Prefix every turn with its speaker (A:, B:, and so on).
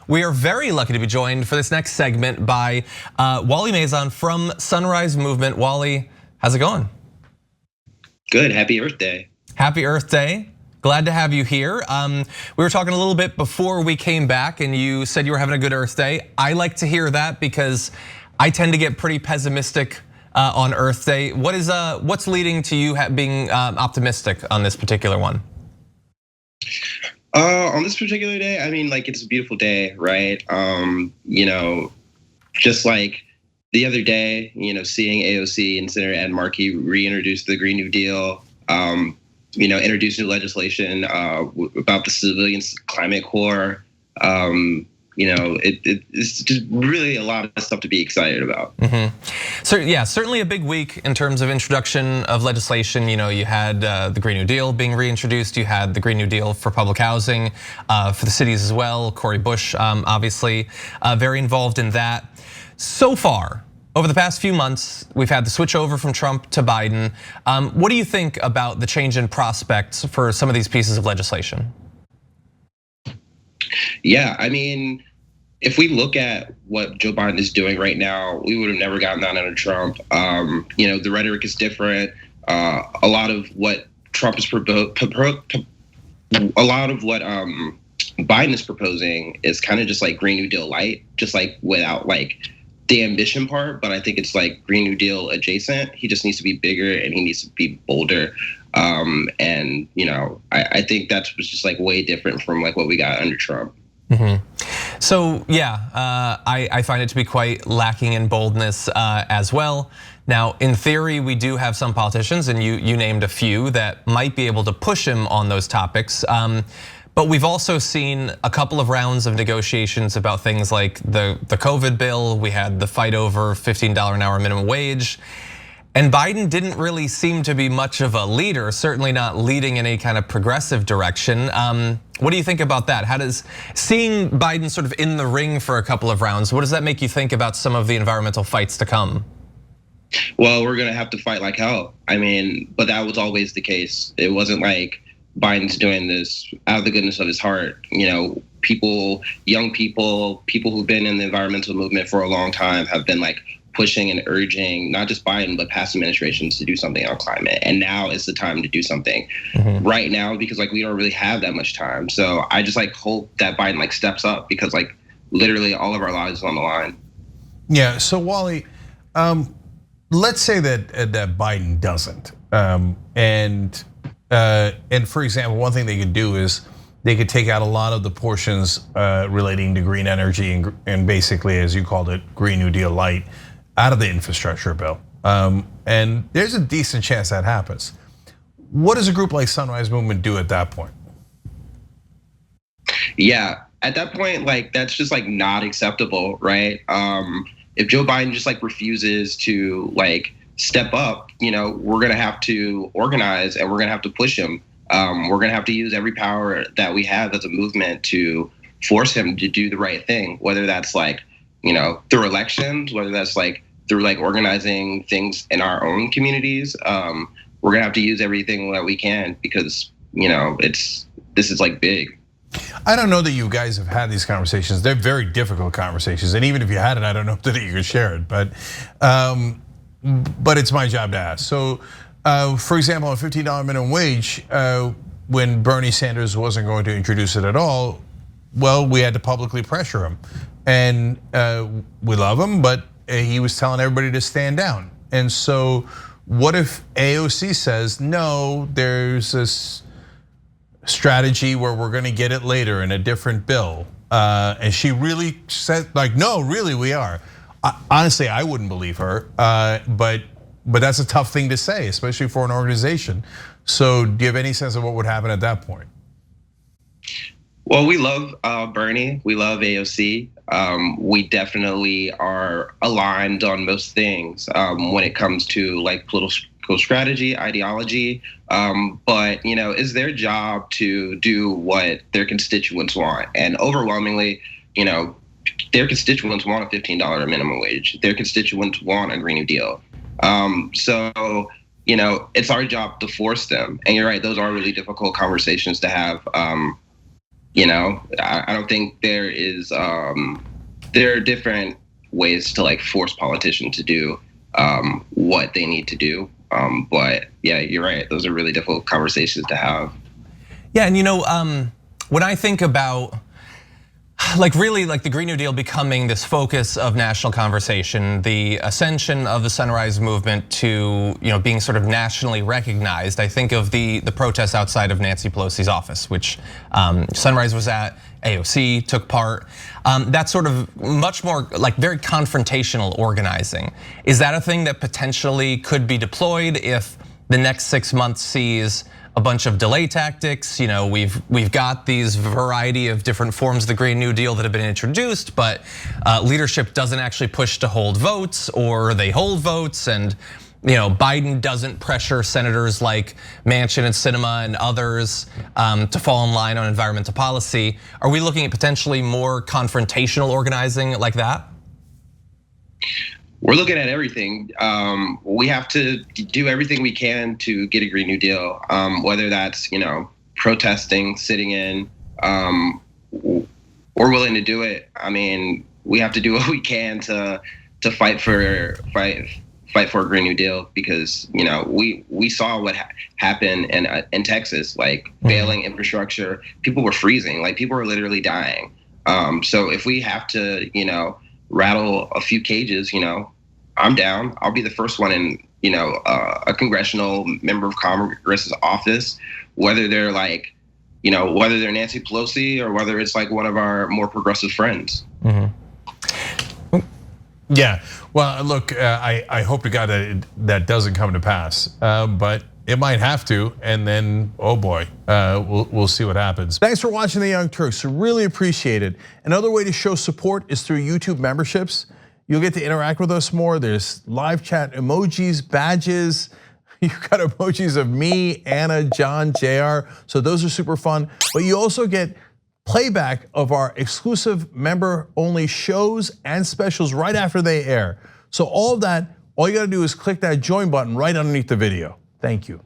A: We are very lucky to be joined for this next segment by Wally Maison from Sunrise Movement. Wally, how's it going?
B: Good, happy Earth Day.
A: Happy Earth Day. Glad to have you here. We were talking a little bit before we came back and you said you were having a good Earth Day. I like to hear that because I tend to get pretty pessimistic on Earth Day. What's leading to you being optimistic on this particular one?
B: On this particular day, I mean, like, it's a beautiful day, right? Just like the other day, seeing AOC and Senator Ed Markey reintroduce the Green New Deal, introduce new legislation about the Civilians Climate Corps. It's just really a lot of stuff to be excited about.
A: So yeah, certainly a big week in terms of introduction of legislation. You had the Green New Deal being reintroduced. You had the Green New Deal for public housing for the cities as well. Cori Bush, obviously, very involved in that. So far, over the past few months, we've had the switch over from Trump to Biden. What do you think about the change in prospects for some of these pieces of legislation?
B: Yeah, I mean, if we look at what Joe Biden is doing right now, we would have never gotten that under Trump. The rhetoric is different. A lot of what Trump is Biden is proposing is kind of just like Green New Deal light, just like without like the ambition part. But I think it's like Green New Deal adjacent. He just needs to be bigger and he needs to be bolder. I think that's just like way different from like what we got under Trump.
A: So yeah, I find it to be quite lacking in boldness as well. Now, in theory, we do have some politicians, and you named a few that might be able to push him on those topics. But we've also seen a couple of rounds of negotiations about things like the COVID bill. We had the fight over $15 an hour minimum wage. And Biden didn't really seem to be much of a leader, certainly not leading in any kind of progressive direction. What do you think about that? How does seeing Biden sort of in the ring for a couple of rounds, what does that make you think about some of the environmental fights to come?
B: Well, we're gonna have to fight like hell. I mean, but that was always the case. It wasn't like Biden's doing this out of the goodness of his heart. People, young people who've been in the environmental movement for a long time have been like pushing and urging not just Biden, but past administrations to do something on climate. And now is the time to do something right now, because like we don't really have that much time. So I just like hope that Biden like steps up, because like literally all of our lives is on the line.
C: Yeah, so Wally, let's say that Biden doesn't. And for example, one thing they could do is they could take out a lot of the portions relating to green energy and basically, as you called it, Green New Deal light out of the infrastructure bill. And there's a decent chance that happens. What does a group like Sunrise Movement do at that point?
B: Yeah, at that point, like that's just like not acceptable, right? If Joe Biden just like refuses to like step up, we're gonna have to organize and we're gonna have to push him. We're gonna have to use every power that we have as a movement to force him to do the right thing, whether that's like, through elections, whether that's like through like organizing things in our own communities. We're gonna have to use everything that we can, because this is like big.
C: I don't know that you guys have had these conversations. They're very difficult conversations, and even if you had it, I don't know that you could share it. But it's my job to ask. So, for example, a $15 minimum wage, when Bernie Sanders wasn't going to introduce it at all, well, we had to publicly pressure him, and we love him, but he was telling everybody to stand down. And so, what if AOC says no? There's this strategy where we're going to get it later in a different bill, and she really said like, no, really, we are. Honestly, I wouldn't believe her, but that's a tough thing to say, especially for an organization. So do you have any sense of what would happen at that point?
B: Well, we love Bernie, we love AOC. We definitely are aligned on most things when it comes to like political strategy, ideology. But it's their job to do what their constituents want, and overwhelmingly, their constituents want a $15 minimum wage. Their constituents want a Green New Deal. So it's our job to force them. And you're right; those are really difficult conversations to have. I don't think there is. There are different ways to like force politicians to do what they need to do. But yeah, you're right. Those are really difficult conversations to have.
A: Yeah, and when I think about really the Green New Deal becoming this focus of national conversation, the ascension of the Sunrise Movement to being sort of nationally recognized, I think of the protests outside of Nancy Pelosi's office, which Sunrise was at, AOC took part. That's sort of much more very confrontational organizing. Is that a thing that potentially could be deployed if the next 6 months sees a bunch of delay tactics? We've got these variety of different forms of the Green New Deal that have been introduced, but leadership doesn't actually push to hold votes, or they hold votes, and Biden doesn't pressure senators like Manchin and Sinema and others to fall in line on environmental policy. Are we looking at potentially more confrontational organizing like that?
B: We're looking at everything. We have to do everything we can to get a Green New Deal, whether that's protesting, sitting in. We're willing to do it. I mean, we have to do what we can to fight for a Green New Deal, because we saw what happened in Texas, failing infrastructure. People were freezing, people were literally dying. So if we have to rattle a few cages, I'm down. I'll be the first one in a congressional member of Congress's office, whether they're whether they're Nancy Pelosi or whether it's one of our more progressive friends.
C: Yeah, well, look, I hope to God that doesn't come to pass, but it might have to, and then, oh boy, we'll see what happens. Thanks for watching The Young Turks, really appreciate it. Another way to show support is through YouTube memberships. You'll get to interact with us more. There's live chat emojis, badges. You've got emojis of me, Anna, John, JR, so those are super fun. But you also get playback of our exclusive member-only shows and specials right after they air. So all of that, all you gotta do is click that join button right underneath the video. Thank you.